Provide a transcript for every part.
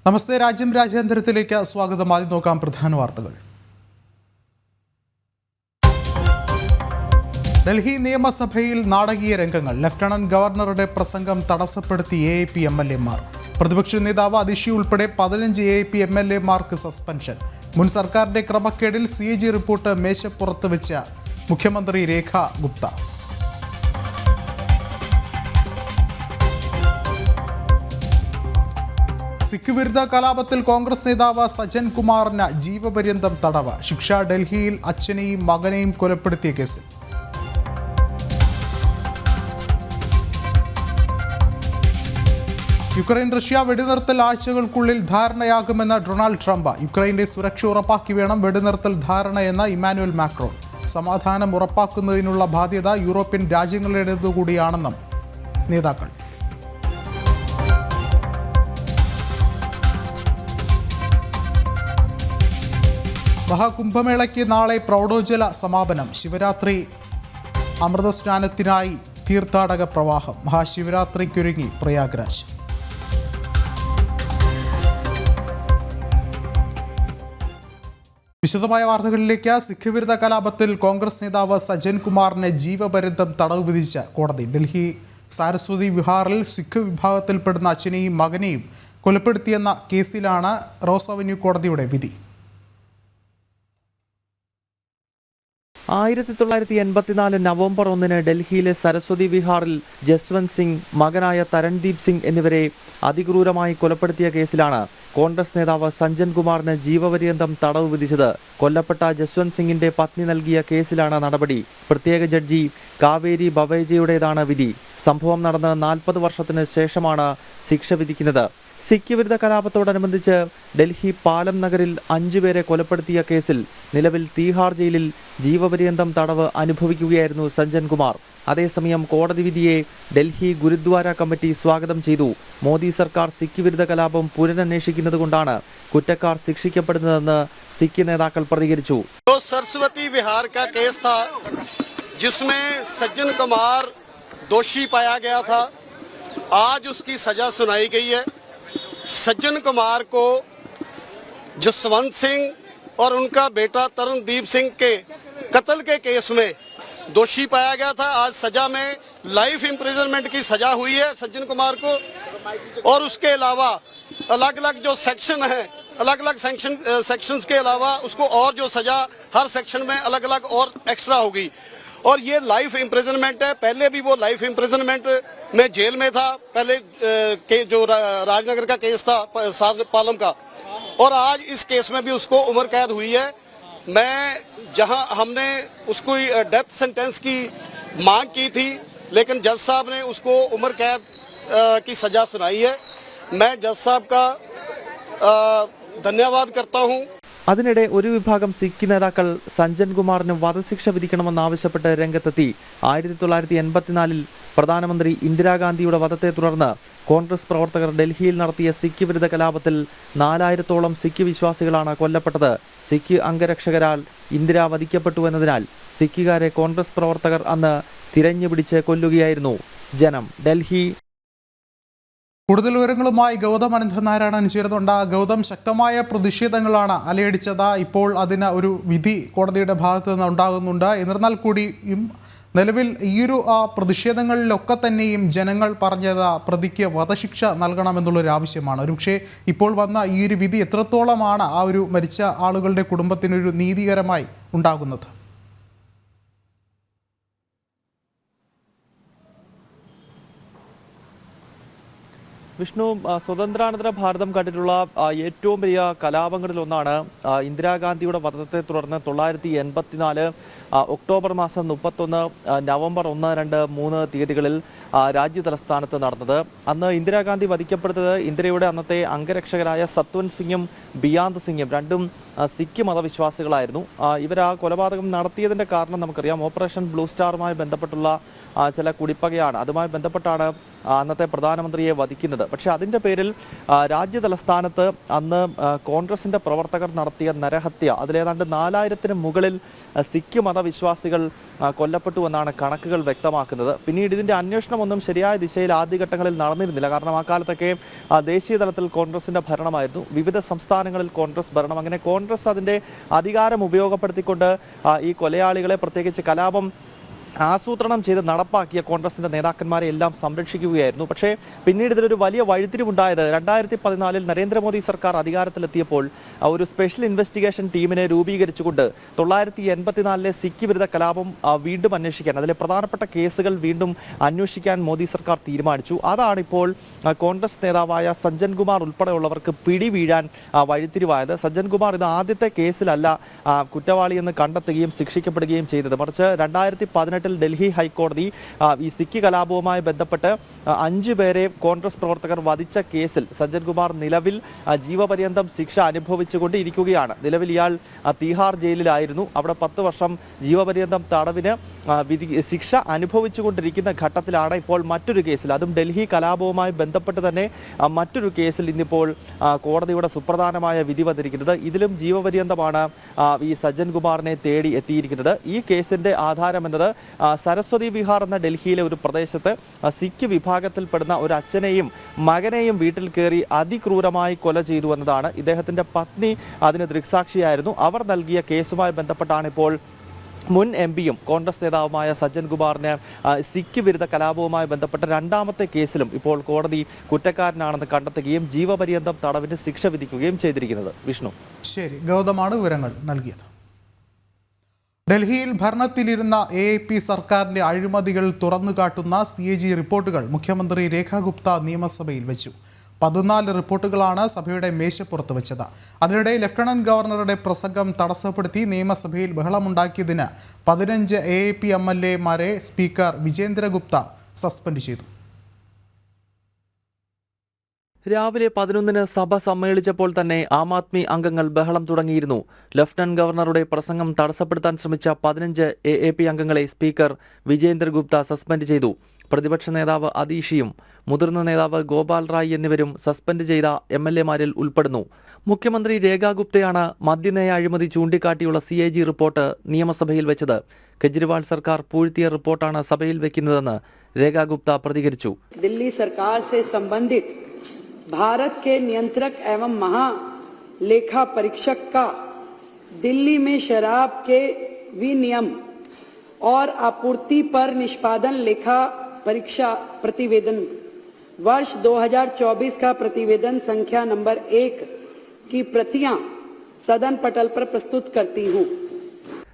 നമസ്തേ. രാജ്യാന്തരത്തിലേക്ക് സ്വാഗതം. ആദ്യം നോക്കാം പ്രധാന വാർത്തകൾ. ഡൽഹി നിയമസഭയിൽ നാടകീയ രംഗങ്ങൾ. ലഫ്റ്റനന്റ് ഗവർണറുടെ പ്രസംഗം തടസ്സപ്പെടുത്തി AAP MLA-മാർ. പ്രതിപക്ഷ നേതാവ് അതിഷി ഉൾപ്പെടെ 15 AAP MLA-മാർക്ക് സസ്പെൻഷൻ. മുൻ സർക്കാരിന്റെ ക്രമക്കേടിൽ CAG റിപ്പോർട്ട് മേശപ്പുറത്ത് വെച്ച മുഖ്യമന്ത്രി രേഖ ഗുപ്ത. സിഖ് വിരുദ്ധ കലാപത്തിൽ കോൺഗ്രസ് നേതാവ് സജ്ജൻ കുമാറിന് ജീവപര്യന്തം തടവ്. ശിക്ഷ ഡൽഹിയിൽ അച്ഛനെയും മകനെയും കൊലപ്പെടുത്തിയ കേസിൽ. യുക്രൈൻ റഷ്യ വെടിനിർത്തൽ ആഴ്ചകൾക്കുള്ളിൽ ധാരണയാകുമെന്ന ഡൊണാൾഡ് ട്രംപ്. യുക്രൈന്റെ സുരക്ഷ ഉറപ്പാക്കി വേണം വെടിനിർത്തൽ ധാരണയെന്ന ഇമ്മാനുവൽ മാക്രോൺ. സമാധാനം ഉറപ്പാക്കുന്നതിനുള്ള ബാധ്യത യൂറോപ്യൻ രാജ്യങ്ങളുടേതുകൂടിയാണെന്നും നേതാക്കൾ. മഹാകുംഭമേളയ്ക്ക് നാളെ പ്രൗഢോജ്വല സമാപനം. ശിവരാത്രി അമൃതസ്നാനത്തിനായി തീർത്ഥാടക പ്രവാഹം. മഹാശിവരാത്രിക്കൊരുങ്ങി പ്രയാഗ്രാജ്. വിശദമായ വാർത്തകളിലേക്ക്. സിഖ് വിരുദ്ധ കലാപത്തിൽ കോൺഗ്രസ് നേതാവ് സജ്ജൻ കുമാറിന് ജീവപര്യന്തം തടവ് വിധിച്ച കോടതി. ഡൽഹി സാരസ്വതി വിഹാറിൽ സിഖ് വിഭാഗത്തിൽപ്പെടുന്ന അച്ഛനെയും മകനെയും കൊലപ്പെടുത്തിയെന്ന കേസിലാണ് റോസ് അവന്യൂ കോടതിയുടെ വിധി. 1984 നവംബർ 1 ഡൽഹിയിലെ സരസ്വതി വിഹാറിൽ ജസ്വന്ത് സിംഗ്, മകനായ തരൺദീപ് സിംഗ് എന്നിവരെ അതിക്രൂരമായി കൊലപ്പെടുത്തിയ കേസിലാണ് കോൺഗ്രസ് നേതാവ് സജ്ജൻ കുമാറിന് ജീവപര്യന്തം തടവ് വിധിച്ചത്. കൊല്ലപ്പെട്ട ജസ്വന്ത് സിംഗിന്റെ പത്നി നൽകിയ കേസിലാണ് നടപടി. പ്രത്യേക ജഡ്ജി കാവേരി ബവേജയുടേതാണ് വിധി. സംഭവം നടന്ന് 40 വർഷത്തിന് ശേഷമാണ് ശിക്ഷ വിധിക്കുന്നത്. സിഖ് വിരുദ്ധ കലാപത്തോടനുബന്ധിച്ച് ഡൽഹി പാലം നഗറിൽ 5 പേരെ കൊലപ്പെടുത്തിയ കേസിൽ നിലവിൽ തീഹാർ ജയിലിൽ ജീവപര്യന്തം തടവ് അനുഭവിക്കുകയായിരുന്നു സജ്ജൻ കുമാർ. അതേസമയം കോടതി വിധിയെ ഡൽഹി ഗുരുദ്വാര കമ്മിറ്റി സ്വാഗതം ചെയ്തു. മോദി സർക്കാർ സിഖ് വിരുദ്ധ കലാപം പുനരന്വേഷിക്കുന്നതുകൊണ്ടാണ് കുറ്റക്കാർ ശിക്ഷിക്കപ്പെടുന്നതെന്ന് സിഖ് നേതാക്കൾ പ്രതികരിച്ചു. सरस्वती विहार का केस था जिसमें सज्जन कुमार दोषी पाया गया था. आज उसकी सजा सुनाई गई है. सज्जन कुमार को जसवंत सिंह और उनका बेटा तरणदीप सिंह के कत्ल के केस में दोषी पाया गया था. आज सजा में लाइफ इम्प्रिजनमेंट की सजा हुई है सज्जन कुमार को. और उसके अलावा अलग अलग जो सेक्शन है, अलग अलग सेक्शंस के अलावा उसको और जो सजा हर सेक्शन में अलग अलग और एक्स्ट्रा होगी. और ये लाइफ इम्प्रिजनमेंट है. पहले भी वो लाइफ इम्प्रिजनमेंट में जेल में था. पहले के जो राजनगर का केस था पालम का, और आज इस केस में भी उसको उम्र कैद हुई है. मैं जहां हमने उसको डेथ सेंटेंस की मांग की थी, लेकिन जज साहब ने उसको उम्र कैद की सजा सुनाई है. मैं जज साहब का धन्यवाद करता हूं. അതിനിടെ ഒരു വിഭാഗം സിഖ് നേതാക്കൾ സജ്ജൻ കുമാറിന് വധശിക്ഷ വിധിക്കണമെന്നാവശ്യപ്പെട്ട് രംഗത്തെത്തി. 1984 പ്രധാനമന്ത്രി ഇന്ദിരാഗാന്ധിയുടെ വധത്തെ തുടർന്ന് കോൺഗ്രസ് പ്രവർത്തകർ ഡൽഹിയിൽ നടത്തിയ സിഖ് വിരുദ്ധ കലാപത്തിൽ 4000-ഓളം സിഖ് വിശ്വാസികളാണ് കൊല്ലപ്പെട്ടത്. സിഖ് അംഗരക്ഷകരാൽ ഇന്ദിര വധിക്കപ്പെട്ടുവെന്നതിനാൽ സിഖുകാരെ കോൺഗ്രസ് പ്രവർത്തകർ അന്ന് തിരഞ്ഞുപിടിച്ച് കൊല്ലുകയായിരുന്നു. ജനം, ഡൽഹി. കൂടുതൽ വിവരങ്ങളുമായി ഗൗതം അനന്തനാരായണൻ ചേരുന്നുണ്ട്. ഗൗതം, ശക്തമായ പ്രതിഷേധങ്ങളാണ് അലയടിച്ചത്. ഇപ്പോൾ അതിന് ഒരു വിധി കോടതിയുടെ ഭാഗത്ത് നിന്ന് ഉണ്ടാകുന്നുണ്ട്. എന്നിരുന്നാൽ കൂടിയും നിലവിൽ ഈയൊരു പ്രതിഷേധങ്ങളിലൊക്കെ തന്നെയും ജനങ്ങൾ പറഞ്ഞത് പ്രതിക്ക് വധശിക്ഷ നൽകണമെന്നുള്ളൊരു ആവശ്യമാണ്. ഒരുപക്ഷെ ഇപ്പോൾ വന്ന ഈ ഒരു വിധി എത്രത്തോളമാണ് ആ ഒരു മരിച്ച ആളുകളുടെ കുടുംബത്തിനൊരു നീതികരമായി ഉണ്ടാകുന്നത്? വിഷ്ണു, സ്വതന്ത്രാനന്തര ഭാരതം കണ്ടിട്ടുള്ള ഏറ്റവും വലിയ കലാപങ്ങളിലൊന്നാണ് ഇന്ദിരാഗാന്ധിയുടെ വധത്തെ തുടർന്ന് 1984 ഒക്ടോബർ മാസം 31, നവംബർ 1, 2, 3 തീയതികളിൽ രാജ്യതലസ്ഥാനത്ത് നടന്നത്. അന്ന് ഇന്ദിരാഗാന്ധി വധിക്കപ്പെട്ടത് ഇന്ദിരയുടെ അന്നത്തെ അംഗരക്ഷകരായ സത്വന്ത് സിംഗും ബിയാന്ത് സിംഗും, രണ്ടും സിഖ് മതവിശ്വാസികളായിരുന്നു. ഇവർ ആ കൊലപാതകം നടത്തിയതിൻ്റെ കാരണം നമുക്കറിയാം. ഓപ്പറേഷൻ ബ്ലൂ സ്റ്റാറുമായി ബന്ധപ്പെട്ടുള്ള ചില കുടിപ്പകയാണ്. അതുമായി ബന്ധപ്പെട്ടാണ് അന്നത്തെ പ്രധാനമന്ത്രിയെ വധിക്കുന്നത്. പക്ഷേ അതിൻ്റെ പേരിൽ രാജ്യതലസ്ഥാനത്ത് അന്ന് കോൺഗ്രസിൻ്റെ പ്രവർത്തകർ നടത്തിയ നരഹത്യ, അതിലേതാണ്ട് 4000-ന് മുകളിൽ സിഖ് മതവിശ്വാസികൾ കൊല്ലപ്പെട്ടുവെന്നാണ് കണക്കുകൾ വ്യക്തമാക്കുന്നത്. പിന്നീട് ഇതിൻ്റെ അന്വേഷണമൊന്നും ശരിയായ ദിശയിൽ ആദ്യഘട്ടങ്ങളിൽ നടന്നിരുന്നില്ല. കാരണം ആ കാലത്തൊക്കെ ദേശീയ തലത്തിൽ കോൺഗ്രസിൻ്റെ ഭരണമായിരുന്നു, വിവിധ സംസ്ഥാനങ്ങളിൽ കോൺഗ്രസ് ഭരണം. അങ്ങനെ കോൺഗ്രസ് അതിൻ്റെ അധികാരം ഉപയോഗപ്പെടുത്തിക്കൊണ്ട് ഈ കൊലയാളികളെ, പ്രത്യേകിച്ച് കലാപം ആസൂത്രണം ചെയ്ത് നടപ്പാക്കിയ കോൺഗ്രസിന്റെ നേതാക്കന്മാരെ എല്ലാം സംരക്ഷിക്കുകയായിരുന്നു. പക്ഷേ പിന്നീട് ഇതിലൊരു വലിയ വഴിത്തിരിവുണ്ടായത് 2014 നരേന്ദ്രമോദി സർക്കാർ അധികാരത്തിലെത്തിയപ്പോൾ ഒരു സ്പെഷ്യൽ ഇൻവെസ്റ്റിഗേഷൻ ടീമിനെ രൂപീകരിച്ചുകൊണ്ട് 984 സിഖ് വിരുദ്ധ കലാപം വീണ്ടും അന്വേഷിക്കാൻ, അതിലെ പ്രധാനപ്പെട്ട കേസുകൾ വീണ്ടും അന്വേഷിക്കാൻ മോദി സർക്കാർ തീരുമാനിച്ചു. അതാണിപ്പോൾ കോൺഗ്രസ് നേതാവായ സജ്ജൻ കുമാർ ഉൾപ്പെടെയുള്ളവർക്ക് പിടി വീഴാൻ വഴിത്തിരിവായത്. സജ്ജൻ കുമാർ ഇത് ആദ്യത്തെ കേസിലല്ല കുറ്റവാളിയെന്ന് കണ്ടെത്തുകയും ശിക്ഷിക്കപ്പെടുകയും ചെയ്തത്. മറിച്ച് 2018 ഡൽഹി ഹൈക്കോടതി ഈ സിഖ് കലാപവുമായി ബന്ധപ്പെട്ട് 5 പേരെ കോൺഗ്രസ് പ്രവർത്തകർ വധിച്ച കേസിൽ സജ്ജൻ കുമാർ നിലവിൽ ജീവപര്യന്തം ശിക്ഷ അനുഭവിച്ചുകൊണ്ടിരിക്കുകയാണ്. നിലവിൽ ഇയാൾ തീഹാർ ജയിലിലായിരുന്നു. അവിടെ 10 വർഷം ജീവപര്യന്തം തടവിന് ശിക്ഷ അനുഭവിച്ചുകൊണ്ടിരിക്കുന്ന ഘട്ടത്തിലാണ് ഇപ്പോൾ മറ്റൊരു കേസിൽ, അതും ഡൽഹി കലാപവുമായി ബന്ധപ്പെട്ട് തന്നെ മറ്റൊരു കേസിൽ ഇന്നിപ്പോൾ കോടതിയുടെ സുപ്രധാനമായ വിധി വന്നിരിക്കുന്നത്. ഇതിലും ജീവപര്യന്തമാണ് ഈ സജ്ജൻ കുമാറിനെ തേടി എത്തിയിരിക്കുന്നത്. ഈ കേസിന്റെ ആധാരം എന്നത് സരസ്വതി വിഹാർ എന്ന ഡൽഹിയിലെ ഒരു പ്രദേശത്ത് സിഖ് വിഭാഗത്തിൽപ്പെടുന്ന ഒരു അച്ഛനെയും മകനെയും വീട്ടിൽ കയറി അതിക്രൂരമായി കൊല ചെയ്തു എന്നതാണ്. ഇദ്ദേഹത്തിന്റെ പത്നി അതിന് ദൃക്സാക്ഷിയായിരുന്നു. അവർ നൽകിയ കേസുമായി ബന്ധപ്പെട്ടാണ് ഇപ്പോൾ മുൻ എംപിയും കോൺഗ്രസ് നേതാവുമായ സജ്ജൻ കുമാറിന് സിഖ് വിരുദ്ധ കലാപവുമായി ബന്ധപ്പെട്ട 2ാമത്തെ കേസിലും ഇപ്പോൾ കോടതി കുറ്റക്കാരനാണെന്ന് കണ്ടെത്തുകയും ജീവപര്യന്തം തടവിന് ശിക്ഷ വിധിക്കുകയും ചെയ്തിരിക്കുന്നത്. വിഷ്ണു. ശരി, ഗൗതമാണ് വിവരങ്ങൾ നൽകിയത്. ഡൽഹിയിൽ ഭരണത്തിലിരുന്ന AAP സർക്കാരിന്റെ അഴിമതികൾ തുറന്നുകാട്ടുന്ന CAG റിപ്പോർട്ടുകൾ മുഖ്യമന്ത്രി രേഖാ ഗുപ്ത നിയമസഭയിൽ വെച്ചു. 14 റിപ്പോർട്ടുകളാണ് സഭയുടെ മേശപ്പുറത്ത് വെച്ചത്. അതിനിടെ ലഫ്റ്റനന്റ് ഗവർണറുടെ പ്രസംഗം തടസ്സപ്പെടുത്തി നിയമസഭയിൽ ബഹളമുണ്ടാക്കിയതിന് 15 AAP MLA-മാരെ സ്പീക്കർ വിജേന്ദ്ര ഗുപ്ത സസ്പെൻഡ് ചെയ്തു. രാവിലെ 11-ന് സഭ സമ്മേളിച്ചപ്പോൾ തന്നെ ആം ആദ്മി അംഗങ്ങൾ ബഹളം തുടങ്ങിയിരുന്നു. ലഫ്റ്റനന്റ് ഗവർണറുടെ പ്രസംഗം തടസ്സപ്പെടുത്താൻ ശ്രമിച്ച 15 AAP അംഗങ്ങളെ സ്പീക്കർ വിജേന്ദ്ര ഗുപ്ത സസ്പെൻഡ് ചെയ്തു. പ്രതിപക്ഷ നേതാവ് അതീഷിയും മുതിർന്ന നേതാവ് ഗോപാൽ റായ് എന്നിവരും സസ്പെൻഡ് ചെയ്ത MLA-മാരിൽ ഉൾപ്പെടുന്നു. മുഖ്യമന്ത്രി രേഖാ ഗുപ്തയാണ് മദ്യനയ അഴിമതി ചൂണ്ടിക്കാട്ടിയുള്ള CAG റിപ്പോർട്ട് നിയമസഭയിൽ വെച്ചത്. കെജ്രിവാൾ സർക്കാർ പൂഴ്ത്തിയ റിപ്പോർട്ടാണ് സഭയിൽ വെക്കുന്നതെന്ന് രേഖാ ഗുപ്ത പ്രതികരിച്ചു. दिल्ली सरकार से संबंधित भारत के नियंत्रक एवं महालेखा परीक्षक का दिल्ली में शराब के विनियम और आपूर्ति पर निष्पादन लेखा परीक्षा प्रतिवेदन वर्ष 2024 का प्रतिवेदन संख्या नंबर 1 की प्रतियां सदन पटल पर प्रस्तुत करती हूं.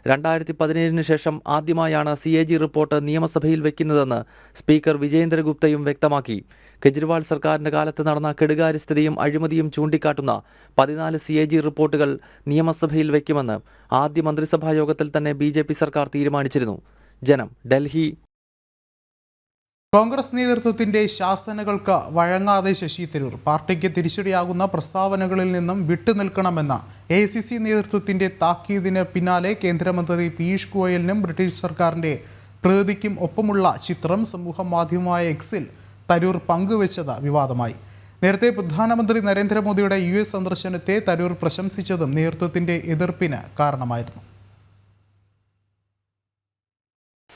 2017-ന് ശേഷം ആദ്യമായാണ് CAG റിപ്പോർട്ട് നിയമസഭയിൽ വെക്കുന്നതെന്ന് സ്പീക്കർ വിജേന്ദ്ര ഗുപ്തയും വ്യക്തമാക്കി. കെജ്രിവാൾ സർക്കാരിന്റെ കാലത്ത് നടന്ന കെടുകാര്യസ്ഥതയും അഴിമതിയും ചൂണ്ടിക്കാട്ടുന്ന 14 CAG റിപ്പോർട്ടുകൾ നിയമസഭയിൽ വയ്ക്കുമെന്ന് ആദ്യ മന്ത്രിസഭാ യോഗത്തിൽ തന്നെ BJP സർക്കാർ തീരുമാനിച്ചിരുന്നു. ജനം, ഡൽഹി. കോൺഗ്രസ് നേതൃത്വത്തിന്റെ ശാസനകൾക്ക് വഴങ്ങാതെ ശശി തരൂർ പാർട്ടിക്ക് തിരിച്ചടിയാകുന്ന പ്രസ്താവനകളിൽ നിന്നും വിട്ടുനിൽക്കണമെന്ന AICC നേതൃത്വത്തിന്റെ താക്കീതിന് പിന്നാലെ കേന്ദ്രമന്ത്രി പീയൂഷ് ഗോയലിനും ബ്രിട്ടീഷ് സർക്കാരിന്റെ പ്രതിനിധിക്കും ഒപ്പമുള്ള ചിത്രം സമൂഹ മാധ്യമമായ എക്സിൽ തരൂർ പങ്കുവച്ചത് വിവാദമായി. നേരത്തെ പ്രധാനമന്ത്രി നരേന്ദ്രമോദിയുടെ US സന്ദർശനത്തെ തരൂർ പ്രശംസിച്ചതും നേതൃത്വത്തിന്റെ എതിർപ്പിന് കാരണമായിരുന്നു.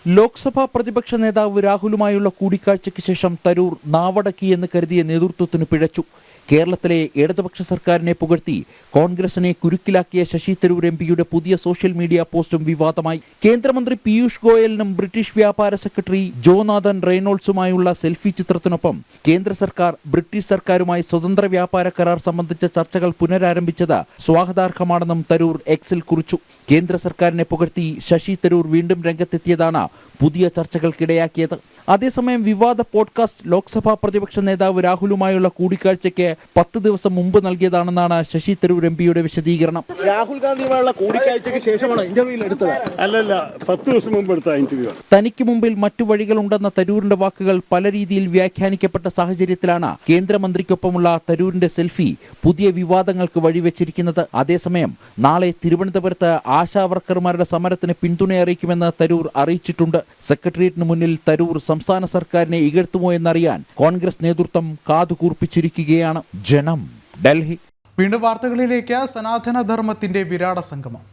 ലോക്സഭാ പ്രതിപക്ഷ നേതാവ് രാഹുലുമായുള്ള കൂടിക്കാഴ്ചയ്ക്ക് ശേഷം തരൂർ നാവടക്കിയെന്ന് കരുതിയ നേതൃത്വത്തിന് പിഴച്ചു. കേരളത്തിലെ ഇടതുപക്ഷ സർക്കാരിനെ പുകഴ്ത്തി കോൺഗ്രസിനെ കുരുക്കിലാക്കിയ ശശി തരൂർ MPയുടെ പുതിയ സോഷ്യൽ മീഡിയ പോസ്റ്റും വിവാദമായി. കേന്ദ്രമന്ത്രി പീയൂഷ് ഗോയലിനും ബ്രിട്ടീഷ് വ്യാപാര സെക്രട്ടറി ജോനാഥൻ റെയ്നോൾഡ്സുമായുള്ള സെൽഫി ചിത്രത്തിനൊപ്പം കേന്ദ്ര സർക്കാർ ബ്രിട്ടീഷ് സർക്കാരുമായി സ്വതന്ത്ര വ്യാപാര കരാർ സംബന്ധിച്ച ചർച്ചകൾ പുനരാരംഭിച്ചത് സ്വാഗതാർഹമാണെന്നും തരൂർ എക്സിൽ കുറിച്ചു. കേന്ദ്ര സർക്കാരിനെ പുകഴ്ത്തി ശശി തരൂർ വീണ്ടും രംഗത്തെത്തിയതാണ് പുതിയ ചർച്ചകൾക്കിടയാക്കിയത്. അതേസമയം വിവാദ പോഡ്കാസ്റ്റ് ലോക്സഭാ പ്രതിപക്ഷ നേതാവ് രാഹുലുമായുള്ള കൂടിക്കാഴ്ചയ്ക്ക് 10 ദിവസം മുമ്പ് നൽകിയതാണെന്നാണ് ശശി തരൂർ MPയുടെ വിശദീകരണം. രാഹുൽ ഗാന്ധിയുമായുള്ള കൂടിക്കാഴ്ചയ്ക്ക് ശേഷമാണ് ഇന്റർവ്യൂവിൽ എടുത്തത്. അല്ലല്ല, 10 ദിവസം മുമ്പ് എടുത്ത ഇന്റർവ്യൂ. തനിക്ക് മുമ്പിൽ മറ്റു വഴികളുണ്ടെന്ന തരൂരിന്റെ വാക്കുകൾ പല രീതിയിൽ വ്യാഖ്യാനിക്കപ്പെട്ട സാഹചര്യത്തിലാണ് കേന്ദ്രമന്ത്രിക്കൊപ്പമുള്ള തരൂരിന്റെ സെൽഫി പുതിയ വിവാദങ്ങൾക്ക് വഴിവെച്ചിരിക്കുന്നത്. അതേസമയം നാളെ തിരുവനന്തപുരത്ത് ആശാവർക്കർമാരുടെ സമരത്തിന് പിന്തുണ അറിയിക്കുമെന്ന് തരൂർ അറിയിച്ചിട്ടുണ്ട്. സെക്രട്ടേറിയറ്റിന് മുന്നിൽ തരൂർ സംസ്ഥാന സർക്കാരിനെ ഇകഴ്ത്തുമോ എന്നറിയാൻ കോൺഗ്രസ് നേതൃത്വം കാതുകൂർപ്പിച്ചിരിക്കുകയാണ്. ജനം, ഡൽഹി. വീണ്ടും വാർത്തകളിലേക്ക്. സനാതന ധർമ്മത്തിന്റെ വിരാട സംഗമം.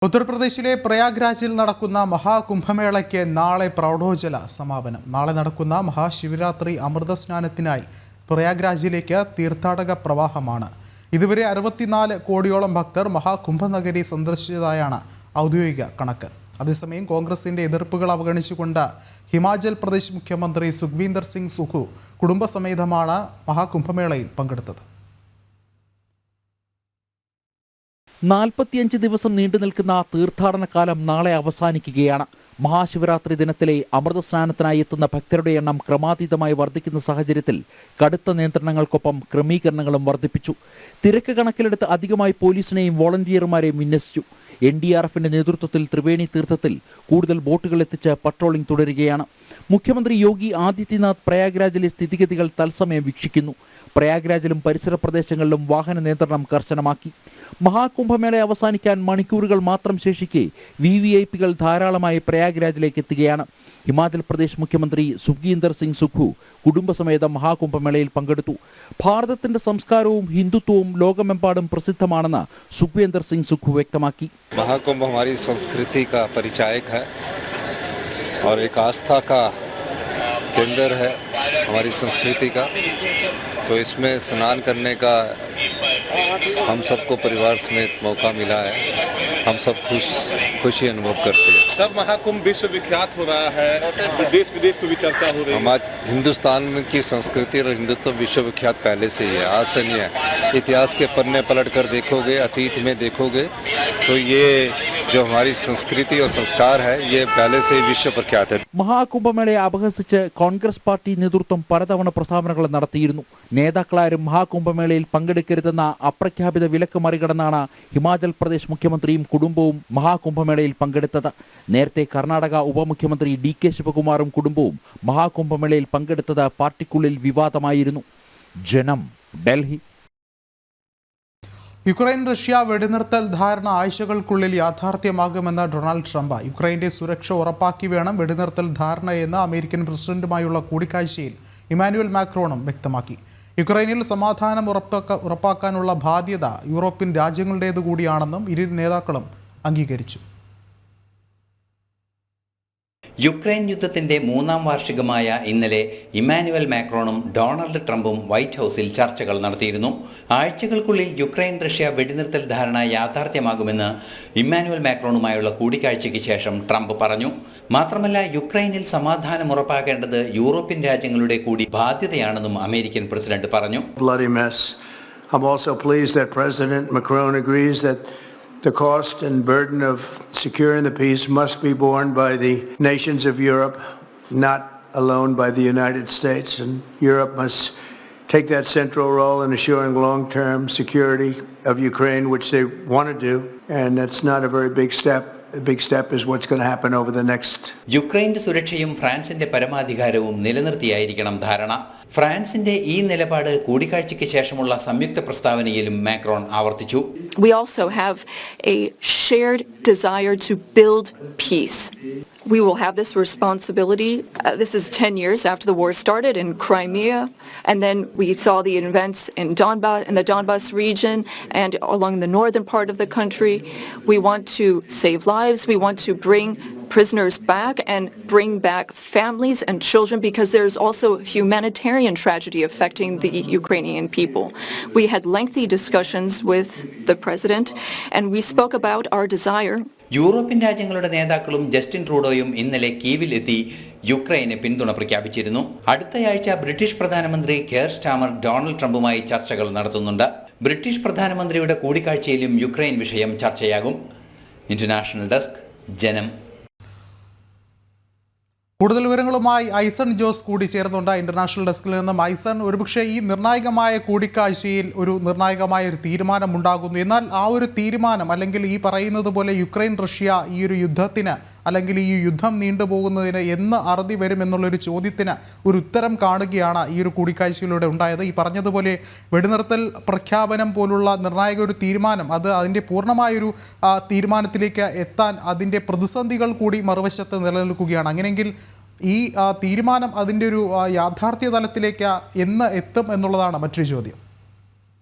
ഉത്തർപ്രദേശിലെ പ്രയാഗ്രാജിൽ നടക്കുന്ന മഹാകുംഭമേളയ്ക്ക് നാളെ പ്രൗഢോജ്വല സമാപനം. നാളെ നടക്കുന്ന മഹാശിവരാത്രി അമൃതസ്നാനത്തിനായി പ്രയാഗ്രാജിലേക്ക് തീർത്ഥാടക പ്രവാഹമാണ്. ഇതുവരെ 64 കോടിയോളം ഭക്തർ മഹാകുംഭനഗരി സന്ദർശിച്ചതായാണ് ഔദ്യോഗിക കണക്ക്. അതേസമയം കോൺഗ്രസിന്റെ എതിർപ്പുകൾ അവഗണിച്ചുകൊണ്ട് ഹിമാചൽ പ്രദേശ് മുഖ്യമന്ത്രി സുഖ്വീന്ദർ സിംഗ് സുഖു കുടുംബസമേതമാണ് മഹാകുംഭമേളയിൽ പങ്കെടുത്തത്. 45 ദിവസം നീണ്ടു നിൽക്കുന്ന തീർത്ഥാടന കാലം നാളെ അവസാനിക്കുകയാണ്. മഹാശിവരാത്രി ദിനത്തിലെ അമൃതസ്നാനത്തിനായി എത്തുന്ന ഭക്തരുടെ എണ്ണം ക്രമാതീതമായി വർദ്ധിക്കുന്ന സാഹചര്യത്തിൽ കടുത്ത നിയന്ത്രണങ്ങൾക്കൊപ്പം ക്രമീകരണങ്ങളും വർദ്ധിപ്പിച്ചു. തിരക്ക് കണക്കിലെടുത്ത് അധികമായി പോലീസിനെയും വോളണ്ടിയർമാരെയും വിന്യസിച്ചു. NDRFിന്റെ നേതൃത്വത്തിൽ ത്രിവേണി തീർത്ഥത്തിൽ കൂടുതൽ ബോട്ടുകൾ എത്തിച്ച് പട്രോളിംഗ് തുടരുകയാണ്. മുഖ്യമന്ത്രി യോഗി ആദിത്യനാഥ് പ്രയാഗ്രാജിലെ സ്ഥിതിഗതികൾ തത്സമയം വീക്ഷിക്കുന്നു. പ്രയാഗ്രാജിലും പരിസര പ്രദേശങ്ങളിലും വാഹന നിയന്ത്രണം കർശനമാക്കി. മഹാകുംഭമേള അവസാനിക്കാൻ മണിക്കൂറുകൾ മാത്രം ശേഷിക്കെ VVIPകൾ ധാരാളമായി പ്രയാഗ്രാജിലേക്ക് എത്തുകയാണ്. ഹിമാചൽ പ്രദേശ് മുഖ്യമന്ത്രി സുഖ്വീന്ദർ സിംഗ് സുഖു കുടുംബസമേതം മഹാകുംഭമേളയിൽ പങ്കെടുത്തു. ഭാരതത്തിന്റെ സംസ്കാരവും ഹിന്ദുത്വവും ലോകമെമ്പാടും പ്രസിദ്ധമാണെന്ന് സുഖ്വീന്ദർ സിംഗ് സുഖു വ്യക്തമാക്കി. महाकुंभ हमारी संस्कृति का परिचायक है और एक आस्था का केंद्र है हमारी संस्कृति का, तो इसमें स्नान करने का हम सबको परिवार समेत मौका मिला है. हम सब खुशी अनुभव करते हैं. सब महाकुंभ विश्व विख्यात हो रहा है, देश विदेश में भी चर्चा हो रही है. हमारे हिंदुस्तान की संस्कृति और हिंदुत्व विश्व विख्यात पहले से ही है, आज से नहीं है. इतिहास के पन्ने पलट कर देखोगे, अतीत में देखोगे तो ये जो हमारी संस्कृति और संस्कार है ये पहले से ही विश्व प्रख्यात है. മഹാകുംഭമേളയെ അപഹസിച്ച് കോൺഗ്രസ് പാർട്ടി നേതൃത്വം പലതവണ പ്രസ്താവനകൾ നടത്തിയിരുന്നു. നേതാക്കളാരും മഹാകുംഭമേളയിൽ പങ്കെടുക്കരുതെന്ന അപ്രഖ്യാപിത വിലക്ക് മറികടന്നാണ് ഹിമാചൽ പ്രദേശ് മുഖ്യമന്ത്രിയും കുടുംബവും മഹാകുംഭമേളയിൽ പങ്കെടുത്തത്. നേരത്തെ കർണാടക ഉപമുഖ്യമന്ത്രി DK ശിവകുമാറും കുടുംബവും മഹാകുംഭമേളയിൽ പങ്കെടുത്തത് പാർട്ടിക്കുള്ളിൽ വിവാദമായിരുന്നു. ജനം, ഡൽഹി. യുക്രൈൻ റഷ്യ വെടിനിർത്തൽ ധാരണ ആഴ്ചകൾക്കുള്ളിൽ യാഥാർത്ഥ്യമാകുമെന്ന് ഡൊണാൾഡ് ട്രംപ്. യുക്രൈന്റെ സുരക്ഷ ഉറപ്പാക്കി വേണം വെടിനിർത്തൽ ധാരണയെന്ന് അമേരിക്കൻ പ്രസിഡന്റുമായുള്ള കൂടിക്കാഴ്ചയിൽ ഇമാനുവൽ മാക്രോണും വ്യക്തമാക്കി. യുക്രൈനിൽ സമാധാനം ഉറപ്പാക്കാനുള്ള ബാധ്യത യൂറോപ്യൻ രാജ്യങ്ങളുടേതു കൂടിയാണെന്നും ഇരു നേതാക്കളും അംഗീകരിച്ചു. യുക്രൈൻ യുദ്ധത്തിന്റെ 3ാം വാർഷികമായ ഇന്നലെ ഇമാനുവൽ മാക്രോണും ഡൊണാൾഡ് ട്രംപും വൈറ്റ് ഹൗസിൽ ചർച്ചകൾ നടത്തിയിരുന്നു. ആഴ്ചകൾക്കുള്ളിൽ യുക്രൈൻ റഷ്യ വെടിനിർത്തൽ ധാരണ യാഥാർത്ഥ്യമാകുമെന്ന് ഇമാനുവൽ മാക്രോണുമായുള്ള കൂടിക്കാഴ്ചയ്ക്ക് ശേഷം ട്രംപ് പറഞ്ഞു. മാത്രമല്ല യുക്രൈനിൽ സമാധാനം ഉറപ്പാക്കേണ്ടത് യൂറോപ്യൻ രാജ്യങ്ങളുടെ കൂടി ബാധ്യതയാണെന്നും അമേരിക്കൻ പ്രസിഡന്റ് പറഞ്ഞു. I'm also pleased that President Macron agrees that the cost and burden of securing the peace must be borne by the nations of Europe, not alone by the United States. And Europe must take that central role in assuring long-term security of Ukraine, which they want to do. And that's not a very big step. A big step is what's going to happen over the next. യുക്രൈന്റെ സുരക്ഷയും ഫ്രാൻസിന്റെ പരമാധികാരവും നിലനിർത്തിയായിരിക്കണം ധാരണ. ഫ്രാൻസിന്റെ ഈ നിലപാട് കൂടിക്കാഴ്ചയ്ക്ക് ശേഷമുള്ള സംയുക്ത പ്രസ്താവനയിലും Macron ആവർത്തിച്ചു. We also have a shared desire to build peace. We will have this responsibility. This is 10 years after the war started in Crimea, and then we saw the events in the Donbas region and along the northern part of the country. We want to save lives. We want to bring prisoners back and bring back families and children, because there's also humanitarian tragedy affecting the Ukrainian people. We had lengthy discussions with the president, and we spoke about our desire. European രാജ്യങ്ങളുടെ നേതാക്കളും Justin ട്രൂഡോയും ഇന്നലെ കീവിൽ എത്തി യുക്രൈന് പിന്തുണ പ്രഖ്യാപിച്ചിരുന്നു. അടുത്തയാഴ്ച British പ്രധാനമന്ത്രി care Starmer Donald ട്രംപുമായി ചർച്ചകൾ നടത്തുന്നുണ്ട്. ബ്രിട്ടീഷ് പ്രധാനമന്ത്രിയുടെ കൂടിക്കാഴ്ചയിലും യുക്രൈൻ വിഷയം ചർച്ചയാകും. ഇന്റർനാഷണൽ ഡെസ്ക്, ജനം. കൂടുതൽ വിവരങ്ങളുമായി ഐസൺ ജോസ് കൂടി ചേർന്നുണ്ട് ഇന്റർനാഷണൽ ഡെസ്കിൽ നിന്നും. ഐസൺ, ഒരുപക്ഷെ ഈ നിർണായകമായ കൂടിക്കാഴ്ചയിൽ ഒരു നിർണായകമായ ഒരു തീരുമാനം ഉണ്ടാകുന്നു. എന്നാൽ ആ ഒരു തീരുമാനം, അല്ലെങ്കിൽ ഈ പറയുന്നത് പോലെ യുക്രൈൻ റഷ്യ ഈ ഒരു യുദ്ധത്തിന്, അല്ലെങ്കിൽ ഈ യുദ്ധം നീണ്ടുപോകുന്നതിന് എന്ന് അറുതി വരും എന്നുള്ളൊരു ചോദ്യത്തിന് ഒരു ഉത്തരം കാണുകയാണ് ഈ ഒരു കൂടിക്കാഴ്ചയിലൂടെ ഉണ്ടായത്. ഈ പറഞ്ഞതുപോലെ വെടിനിർത്തൽ പ്രഖ്യാപനം പോലുള്ള നിർണായക ഒരു തീരുമാനം, അത് അതിൻ്റെ പൂർണ്ണമായൊരു തീരുമാനത്തിലേക്ക് എത്താൻ അതിൻ്റെ പ്രതിസന്ധികൾ കൂടി മറുവശത്ത് നിലനിൽക്കുകയാണ്. അങ്ങനെയെങ്കിൽ ഈ തീരുമാനം അതിൻ്റെ ഒരു യാഥാർത്ഥ്യ തലത്തിലേക്ക് എന്ന് എത്തും എന്നുള്ളതാണ് മറ്റൊരു ചോദ്യം.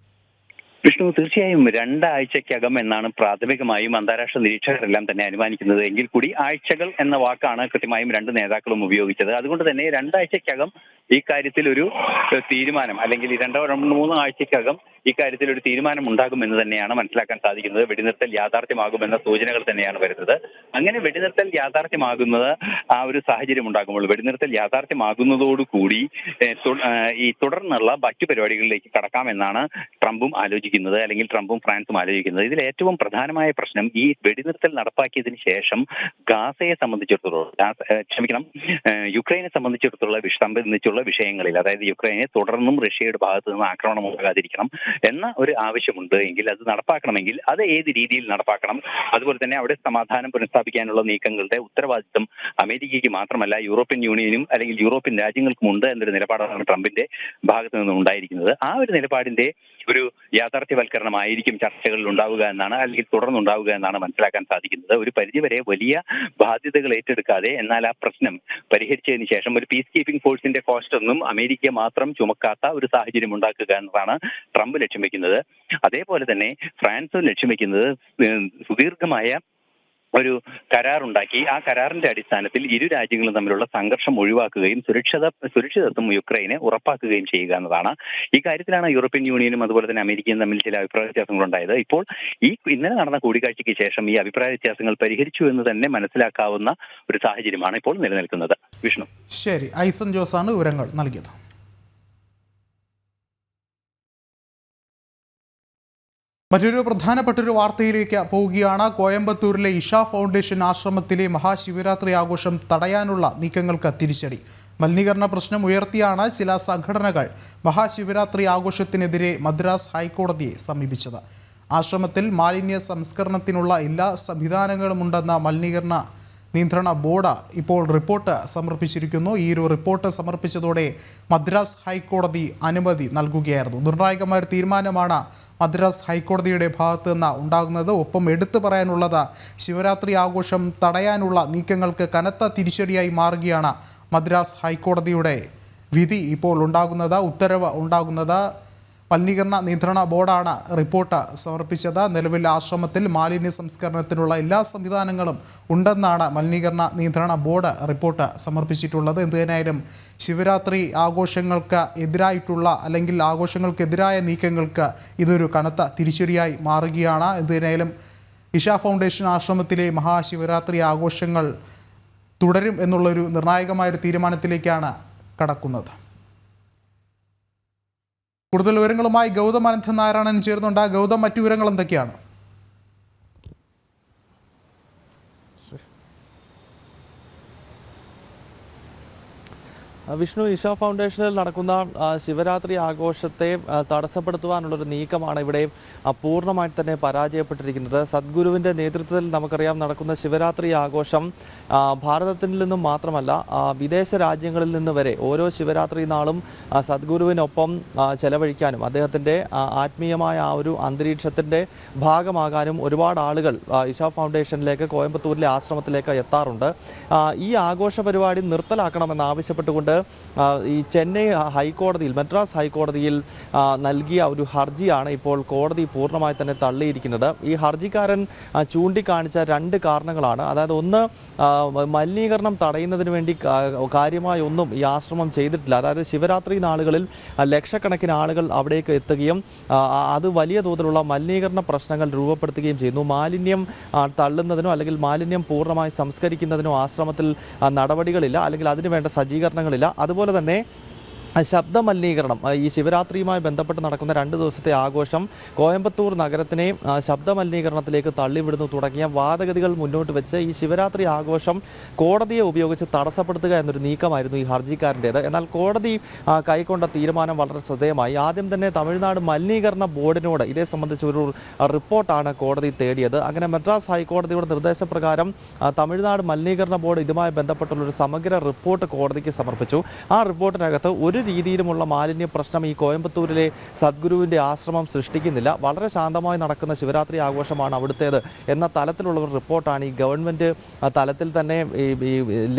വിഷ്ണു, തീർച്ചയായും 2 ആഴ്ചയ്ക്കകം എന്നാണ് പ്രാഥമികമായും അന്താരാഷ്ട്ര നിരീക്ഷകരെല്ലാം തന്നെ അനുമാനിക്കുന്നത്. എങ്കിൽ കൂടി ആഴ്ചകൾ എന്ന വാക്കാണ് കൃത്യമായും 2 നേതാക്കളും ഉപയോഗിച്ചത്. അതുകൊണ്ട് തന്നെ 2 ആഴ്ചയ്ക്കകം ഈ കാര്യത്തിൽ ഒരു തീരുമാനം, അല്ലെങ്കിൽ 2-3 ആഴ്ചയ്ക്കകം ഈ കാര്യത്തിൽ ഒരു തീരുമാനം ഉണ്ടാകുമെന്ന് തന്നെയാണ് മനസ്സിലാക്കാൻ സാധിക്കുന്നത്. വെടിനിർത്തൽ യാഥാർത്ഥ്യമാകുമെന്ന സൂചനകൾ തന്നെയാണ് വരുന്നത്. അങ്ങനെ വെടിനിർത്തൽ യാഥാർത്ഥ്യമാകുന്നത് ആ ഒരു സാഹചര്യം ഉണ്ടാകുമ്പോൾ, വെടിനിർത്തൽ യാഥാർത്ഥ്യമാകുന്നതോടുകൂടി ഈ തുടർന്നുള്ള മറ്റു പരിപാടികളിലേക്ക് കടക്കാമെന്നാണ് ട്രംപും ആലോചിക്കുന്നത്, അല്ലെങ്കിൽ ട്രംപും ഫ്രാൻസും ആലോചിക്കുന്നത്. ഇതിൽ ഏറ്റവും പ്രധാനമായ പ്രശ്നം, ഈ വെടിനിർത്തൽ നടപ്പാക്കിയതിനു ശേഷം ഗാസയെ സംബന്ധിച്ചിടത്തോളം യുക്രൈനെ സംബന്ധിച്ചിടത്തോളം വിഷയങ്ങളിൽ, അതായത് യുക്രൈനെ തുടർന്നും റഷ്യയുടെ ഭാഗത്തു നിന്ന് ആക്രമണം ഉണ്ടാകാതിരിക്കണം എന്ന ഒരു ആവശ്യമുണ്ട്. എങ്കിൽ അത് നടപ്പാക്കണമെങ്കിൽ അത് ഏത് രീതിയിൽ നടപ്പാക്കണം, അതുപോലെ തന്നെ അവിടെ സമാധാനം പുനഃസ്ഥാപിക്കാനുള്ള നീക്കങ്ങളുടെ ഉത്തരവാദിത്വം അമേരിക്കയ്ക്ക് മാത്രമല്ല യൂറോപ്യൻ യൂണിയനും അല്ലെങ്കിൽ യൂറോപ്യൻ രാജ്യങ്ങൾക്കും ഉണ്ട് എന്നൊരു നിലപാടാണ് ട്രംപിന്റെ ഭാഗത്തു നിന്നും ഉണ്ടായിരിക്കുന്നത്. ആ ഒരു നിലപാടിന്റെ ഒരു യാഥാർത്ഥ്യവൽക്കരണമായിരിക്കും ചർച്ചകളിൽ ഉണ്ടാവുക എന്നാണ്, അല്ലെങ്കിൽ തുടർന്നുണ്ടാവുക എന്നാണ് മനസ്സിലാക്കാൻ സാധിക്കുന്നത്. ഒരു പരിധിവരെ വലിയ ബാധ്യതകൾ ഏറ്റെടുക്കാതെ, എന്നാൽ ആ പ്രശ്നം പരിഹരിച്ചതിന് ശേഷം ഒരു പീസ് കീപ്പിംഗ് ഫോഴ്സിന്റെ കോസ്റ്റ് ഒന്നും അമേരിക്ക മാത്രം ചുമക്കാത്ത ഒരു സാഹചര്യം ഉണ്ടാക്കുക എന്നതാണ് ട്രംപ് ലക്ഷ്യം വെക്കുന്നത്. അതേപോലെ തന്നെ ഫ്രാൻസും ലക്ഷ്യം വെക്കുന്നത് സുദീർഘമായ ഒരു കരാറുണ്ടാക്കി ആ കരാറിന്റെ അടിസ്ഥാനത്തിൽ ഇരു രാജ്യങ്ങളും തമ്മിലുള്ള സംഘർഷം ഒഴിവാക്കുകയും സുരക്ഷിതത്വം യുക്രൈന് ഉറപ്പാക്കുകയും ചെയ്യുക എന്നതാണ്. ഈ കാര്യത്തിലാണ് യൂറോപ്യൻ യൂണിയനും അതുപോലെ തന്നെ അമേരിക്കയും തമ്മിൽ ചില അഭിപ്രായ വ്യത്യാസങ്ങൾ ഉണ്ടായത്. ഇപ്പോൾ ഇന്നലെ നടന്ന കൂടിക്കാഴ്ചയ്ക്ക് ശേഷം ഈ അഭിപ്രായ വ്യത്യാസങ്ങൾ പരിഹരിച്ചു എന്ന് തന്നെ മനസ്സിലാക്കാവുന്ന ഒരു സാഹചര്യമാണ് ഇപ്പോൾ നിലനിൽക്കുന്നത്. വിഷ്ണു. ശരി, ഐസൺ ജോസാണ് വിവരങ്ങൾ നൽകിയത്. മറ്റൊരു പ്രധാനപ്പെട്ടൊരു വാർത്തയിലേക്ക് പോവുകയാണ്. കോയമ്പത്തൂരിലെ ഇഷ ഫൗണ്ടേഷൻ ആശ്രമത്തിലെ മഹാശിവരാത്രി ആഘോഷം തടയാനുള്ള നീക്കങ്ങൾക്ക് തിരിച്ചടി. മലിനീകരണ പ്രശ്നം ഉയർത്തിയാണ് ചില സംഘടനകൾ മഹാശിവരാത്രി ആഘോഷത്തിനെതിരെ മദ്രാസ് ഹൈക്കോടതിയെ സമീപിച്ചത്. ആശ്രമത്തിൽ മാലിന്യ സംസ്കരണത്തിനുള്ള എല്ലാ സംവിധാനങ്ങളുമുണ്ടെന്ന മലിനീകരണ നിയന്ത്രണ ബോർഡ് ഇപ്പോൾ റിപ്പോർട്ട് സമർപ്പിച്ചിരിക്കുന്നു. ഈ ഒരു റിപ്പോർട്ട് സമർപ്പിച്ചതോടെ മദ്രാസ് ഹൈക്കോടതി അനുമതി നൽകുകയായിരുന്നു. നിർണായകമായ ഒരു തീരുമാനമാണ് മദ്രാസ് ഹൈക്കോടതിയുടെ ഭാഗത്തു നിന്ന് ഉണ്ടാകുന്നത്. ഒപ്പം എടുത്തു പറയാനുള്ളത്, ശിവരാത്രി ആഘോഷം തടയാനുള്ള നീക്കങ്ങൾക്ക് കനത്ത തിരിച്ചടിയായി മാറുകയാണ് മദ്രാസ് ഹൈക്കോടതിയുടെ വിധി ഇപ്പോൾ ഉണ്ടാകുന്നത്, ഉത്തരവ് ഉണ്ടാകുന്നത്. മലിനീകരണ നിയന്ത്രണ ബോർഡാണ് റിപ്പോർട്ട് സമർപ്പിച്ചത്. നിലവിൽ ആശ്രമത്തിൽ മാലിന്യ സംസ്കരണത്തിനുള്ള എല്ലാ സംവിധാനങ്ങളും ഉണ്ടെന്നാണ് മലിനീകരണ നിയന്ത്രണ ബോർഡ് റിപ്പോർട്ട് സമർപ്പിച്ചിട്ടുള്ളത്. എന്തുതന്നെയായാലും ശിവരാത്രി ആഘോഷങ്ങൾക്ക് എതിരായിട്ടുള്ള, അല്ലെങ്കിൽ ആഘോഷങ്ങൾക്കെതിരായ നീക്കങ്ങൾക്ക് ഇതൊരു കനത്ത തിരിച്ചടിയായി മാറുകയാണ്. എന്തുതന്നെയായാലും ഇഷ ഫൗണ്ടേഷൻ ആശ്രമത്തിലെ മഹാശിവരാത്രി ആഘോഷങ്ങൾ തുടരും എന്നുള്ളൊരു നിർണായകമായൊരു തീരുമാനത്തിലേക്കാണ് കടക്കുന്നത്. കൂടുതൽ വിവരങ്ങളുമായി ഗൗതം അനന്തൻ നാരായണൻ ചേർന്നുണ്ട്. ഗൗതം, മറ്റു വിവരങ്ങൾ എന്തൊക്കെയാണ്? വിഷ്ണു, ഇഷ ഫൗണ്ടേഷനിൽ നടക്കുന്ന ശിവരാത്രി ആഘോഷത്തെ തടസ്സപ്പെടുത്തുവാനുള്ളൊരു നീക്കമാണ് ഇവിടെ പൂർണ്ണമായിട്ട് തന്നെ പരാജയപ്പെട്ടിരിക്കുന്നത്. സദ്ഗുരുവിൻ്റെ നേതൃത്വത്തിൽ നമുക്കറിയാം നടക്കുന്ന ശിവരാത്രി ആഘോഷം ഭാരതത്തിൽ നിന്നും മാത്രമല്ല വിദേശ രാജ്യങ്ങളിൽ നിന്ന് വരെ ഓരോ ശിവരാത്രി നാളും സദ്ഗുരുവിനൊപ്പം ചെലവഴിക്കാനും അദ്ദേഹത്തിൻ്റെ ആത്മീയമായ ആ ഒരു അന്തരീക്ഷത്തിൻ്റെ ഭാഗമാകാനും ഒരുപാട് ആളുകൾ ഇഷ ഫൗണ്ടേഷനിലേക്ക്, കോയമ്പത്തൂരിലെ ആശ്രമത്തിലേക്ക് എത്താറുണ്ട്. ഈ ആഘോഷ പരിപാടി നിർത്തലാക്കണമെന്ന് ആവശ്യപ്പെട്ടുകൊണ്ട് ഈ ചെന്നൈ ഹൈക്കോടതിയിൽ, മദ്രാസ് ഹൈക്കോടതിയിൽ നൽകിയ ഒരു ഹർജിയാണ് ഇപ്പോൾ കോടതി പൂർണ്ണമായി തന്നെ തള്ളിയിരിക്കുന്നത്. ഈ ഹർജിക്കാരൻ ചൂണ്ടിക്കാണിച്ച 2 കാരണങ്ങളാണ്. അതായത് ഒന്ന്, മലിനീകരണം തടയുന്നതിന് വേണ്ടി കാര്യമായ ഒന്നും ഈ ആശ്രമം ചെയ്തിട്ടില്ല. അതായത് ശിവരാത്രി നാളുകളിൽ ലക്ഷക്കണക്കിന് ആളുകൾ അവിടേക്ക് എത്തുകയും അത് വലിയ തോതിലുള്ള മലിനീകരണ പ്രശ്നങ്ങൾ രൂപപ്പെടുത്തുകയും ചെയ്യുന്നു. മാലിന്യം തള്ളുന്നതിനോ അല്ലെങ്കിൽ മാലിന്യം പൂർണ്ണമായി സംസ്കരിക്കുന്നതിനോ ആശ്രമത്തിൽ നടപടികളില്ല, അല്ലെങ്കിൽ അതിനു വേണ്ട സജ്ജീകരണങ്ങളില്ല. അതുപോലെ തന്നെ ശബ്ദമലിനീകരണം ഈ ശിവരാത്രിയുമായി ബന്ധപ്പെട്ട് നടക്കുന്ന 2 ദിവസത്തെ ആഘോഷം കോയമ്പത്തൂർ നഗരത്തിനെ ശബ്ദമലിനീകരണത്തിലേക്ക് തള്ളിവിടുന്നു തുടങ്ങിയ വാദഗതികൾ മുന്നോട്ട് വെച്ച് ഈ ശിവരാത്രി ആഘോഷം കോടതിയെ ഉപയോഗിച്ച് തടസ്സപ്പെടുത്തുക എന്നൊരു നീക്കമായിരുന്നു ഈ ഹർജിക്കാരൻ്റേത്. എന്നാൽ കോടതി കൈക്കൊണ്ട തീരുമാനം വളരെ ശ്രദ്ധേയമായി. ആദ്യം തന്നെ തമിഴ്നാട് മലിനീകരണ ബോർഡിനോട് ഇതേ സംബന്ധിച്ച് ഒരു റിപ്പോർട്ടാണ് കോടതി തേടിയത്. അങ്ങനെ മദ്രാസ് ഹൈക്കോടതിയുടെ നിർദ്ദേശപ്രകാരം തമിഴ്നാട് മലിനീകരണ ബോർഡ് ഇതുമായി ബന്ധപ്പെട്ടുള്ളൊരു സമഗ്ര റിപ്പോർട്ട് കോടതിക്ക് സമർപ്പിച്ചു. ആ റിപ്പോർട്ടിനകത്ത് ഒരു രീതിയിലുമുള്ള മാലിന്യ പ്രശ്നം ഈ കോയമ്പത്തൂരിലെ സദ്ഗുരുവിൻ്റെ ആശ്രമം സൃഷ്ടിക്കുന്നില്ല, വളരെ ശാന്തമായി നടക്കുന്ന ശിവരാത്രി ആഘോഷമാണ് അവിടുത്തേത് എന്ന തലത്തിലുള്ള ഒരു റിപ്പോർട്ടാണ് ഈ ഗവൺമെൻറ് തലത്തിൽ തന്നെ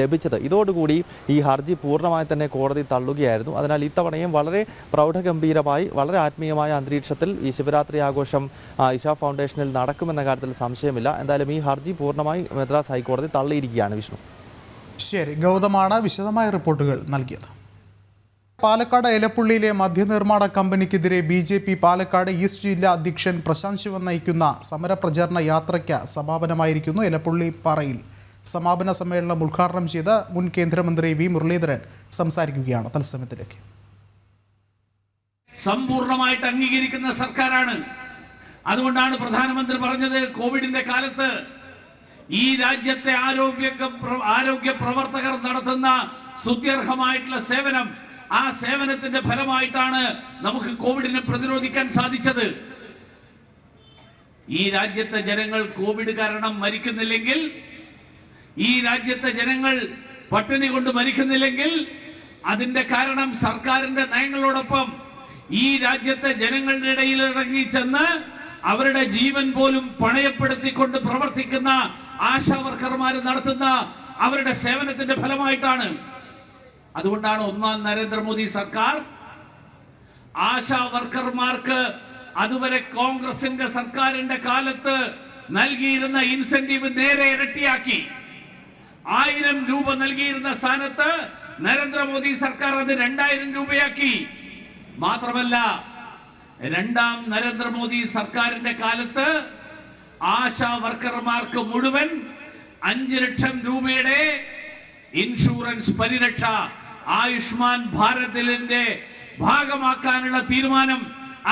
ലഭിച്ചത്. ഇതോടുകൂടി ഈ ഹർജി പൂർണ്ണമായി തന്നെ കോടതി തള്ളുകയായിരുന്നു. അതിനാൽ ഇത്തവണയും വളരെ പ്രൗഢഗംഭീരമായി വളരെ ആത്മീയമായ അന്തരീക്ഷത്തിൽ ഈ ശിവരാത്രി ആഘോഷം ഇഷ ഫൗണ്ടേഷനിൽ നടക്കുമെന്ന കാര്യത്തിൽ സംശയമില്ല. എന്തായാലും ഈ ഹർജി പൂർണ്ണമായി മദ്രാസ് ഹൈക്കോടതി തള്ളിയിരിക്കുകയാണ്. വിഷ്ണു. ശരി, ഗൗതമാണ് വിശദമായ റിപ്പോർട്ടുകൾ നൽകിയത്. പാലക്കാട് എലപ്പുള്ളിയിലെ മദ്യനിർമ്മാണ കമ്പനിക്കെതിരെ BJP പാലക്കാട് ഈസ്റ്റ് ജില്ലാ അധ്യക്ഷൻ പ്രശാന്ത് ശിവൻ നയിക്കുന്ന സമരപ്രചാരണ യാത്രയ്ക്ക് സമാപനമായിരിക്കുന്നു. എലപ്പുള്ളി പാറയിൽ സമാപന സമ്മേളനം ഉദ്ഘാടനം ചെയ്ത് മുൻ കേന്ദ്രമന്ത്രി വി മുരളീധരൻ സംസാരിക്കുകയാണ്. തത്സമയത്തിലേക്ക് സമ്പൂർണ്ണമായിട്ട് അംഗീകരിക്കുന്ന സർക്കാരാണ്. അതുകൊണ്ടാണ് പ്രധാനമന്ത്രി പറഞ്ഞത് കോവിഡിന്റെ കാലത്ത് ഈ രാജ്യത്തെ ആരോഗ്യ പ്രവർത്തകർ നടത്തുന്ന സ്തുത്യർഹമായിട്ടുള്ള സേവനം, ആ സേവനത്തിന്റെ ഫലമായിട്ടാണ് നമുക്ക് കോവിഡിനെ പ്രതിരോധിക്കാൻ സാധിച്ചത്. ഈ രാജ്യത്തെ ജനങ്ങൾ കോവിഡ് കാരണം മരിക്കുന്നില്ലെങ്കിൽ, ഈ രാജ്യത്തെ ജനങ്ങൾ പട്ടിണി കൊണ്ട് മരിക്കുന്നില്ലെങ്കിൽ അതിന്റെ കാരണം സർക്കാരിന്റെ നയങ്ങളോടൊപ്പം ഈ രാജ്യത്തെ ജനങ്ങളുടെ ഇടയിൽ ഇറങ്ങിച്ചെന്ന് അവരുടെ ജീവൻ പോലും പണയപ്പെടുത്തിക്കൊണ്ട് പ്രവർത്തിക്കുന്ന ആശാ വർക്കർമാർ നടത്തുന്ന അവരുടെ സേവനത്തിന്റെ ഫലമായിട്ടാണ്. അതുകൊണ്ടാണ് ഒന്നാം നരേന്ദ്രമോദി സർക്കാർ ആശാ വർക്കർമാർക്ക് അതുവരെ കോൺഗ്രസിന്റെ സർക്കാരിന്റെ കാലത്ത് നൽകിയിരുന്ന ഇൻസെന്റീവ് നേരെ ഇരട്ടിയാക്കി. 1000 രൂപ നൽകിയിരുന്ന സ്ഥാനത്ത് നരേന്ദ്രമോദി സർക്കാർ അത് 2000 രൂപയാക്കി. മാത്രമല്ല, രണ്ടാം നരേന്ദ്രമോദി സർക്കാരിന്റെ കാലത്ത് ആശാ വർക്കർമാർക്ക് മുഴുവൻ 5 ലക്ഷം രൂപയുടെ ഇൻഷുറൻസ് പരിരക്ഷ ആയുഷ്മാൻ ഭാരതിന്റെ ഭാഗമാക്കാനുള്ള തീരുമാനം,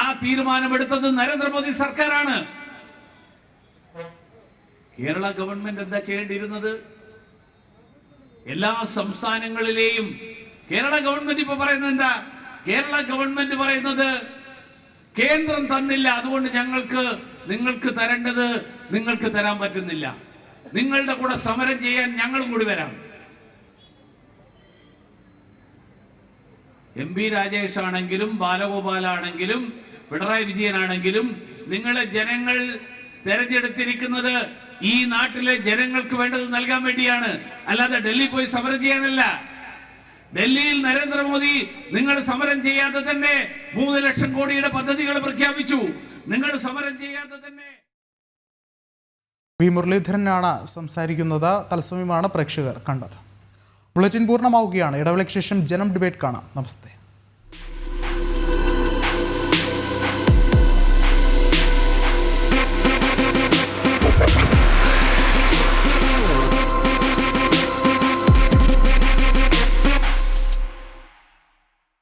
ആ തീരുമാനമെടുത്തത് നരേന്ദ്രമോദി സർക്കാരാണ്. കേരള ഗവൺമെന്റ് എന്താ ചെയ്യേണ്ടിയിരുന്നത്? എല്ലാ സംസ്ഥാനങ്ങളിലെയും കേരള ഗവൺമെന്റ് ഇപ്പൊ പറയുന്നത് എന്താ? കേരള ഗവൺമെന്റ് പറയുന്നത് കേന്ദ്രം തന്നില്ല, അതുകൊണ്ട് നിങ്ങൾക്ക് തരേണ്ടത് നിങ്ങൾക്ക് തരാൻ പറ്റുന്നില്ല, നിങ്ങളുടെ കൂടെ സമരം ചെയ്യാൻ ഞങ്ങളും കൂടി വരാം. MP രാജേഷ് ആണെങ്കിലും ബാലഗോപാലാണെങ്കിലും പിണറായി വിജയനാണെങ്കിലും നിങ്ങളെ ജനങ്ങൾ തെരഞ്ഞെടുത്തിരിക്കുന്നത് ഈ നാട്ടിലെ ജനങ്ങൾക്ക് വേണ്ടത് നൽകാൻ വേണ്ടിയാണ്, അല്ലാതെ ഡൽഹി പോയി സമരം ചെയ്യാനല്ല. ഡൽഹിയിൽ നരേന്ദ്രമോദി നിങ്ങൾ സമരം ചെയ്യാതെ തന്നെ 3 ലക്ഷം കോടിയുടെ പദ്ധതികൾ പ്രഖ്യാപിച്ചു. നിങ്ങൾ സമരം ചെയ്യാതെ തന്നെ. വി മുരളീധരനാണ് സംസാരിക്കുന്നത്. തത്സമയമാണ് പ്രേക്ഷകർ കണ്ടത്. ബുള്ളറ്റിൻ പൂർണ്ണമാവുകയാണ്. ഇടവേളയ്ക്ക് ശേഷം ജനം ഡിബേറ്റ് കാണാം. നമസ്തേ.